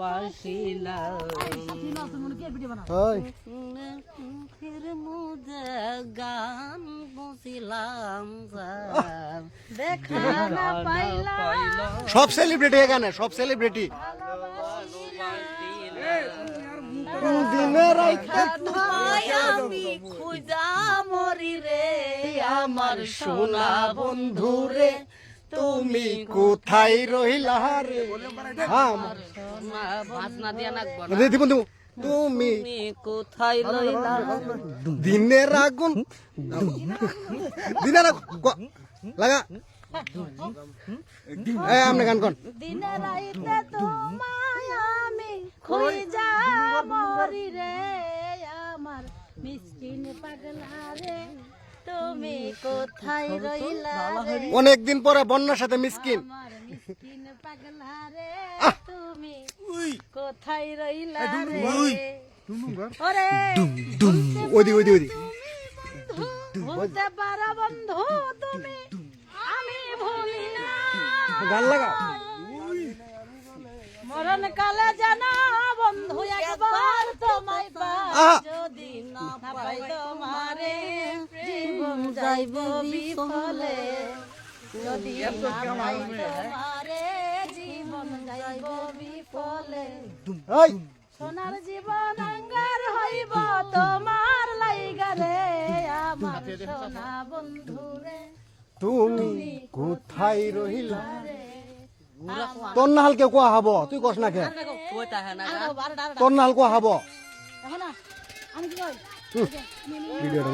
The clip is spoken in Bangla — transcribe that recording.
ভালোবাসিলাম ফির মুঝে গান বুঝিলাম দেখা না পাইলাম সব সেলিব্রিটি এখানে সব সেলিব্রিটি দিনের আমি খুঁজা মরি রে আমার সোনা বন্ধু রে তুমি কোথায় রহিলা রে আমার সোনা বাজনা দিয়া নাকবো না বন্ধু তুমি তুমি কোথায় রইলা দিনের আগুন দিনের লাগা আপনি গান কোন দিনে রাইতে তোমায় আমি খুঁজা মরি রে আমার মিসকিন পাগলা রে তুমি কোথায় রইলা রে অনেকদিন পরে বন্যার সাথে মিসকিন আমার মিসকিন পাগলা রে তুমি কোথায় রইলা রে ওরে ওদি ভুলতে পারো বন্ধু তুমি আমি ভুলি না গান লাগাও মরণ কালে জানা বন্ধু একবার তোমায় পাই আহা। যদি না পাই তোমারে জীবন যাইব বিফলে যদি না পাই তোমারে জীবন যাইব বিফলে এই সোনার জীবন আঙ্গার হইব তোমার লাইগা রে আমার সোনা বন্ধু রে তুমি কোথায় রহিলা রে তোর নাহাল কেউ কোয়া হব তুই কস না কে তোর নাহাল কোয়া হব এখন আমি কি কই ভিডিওটা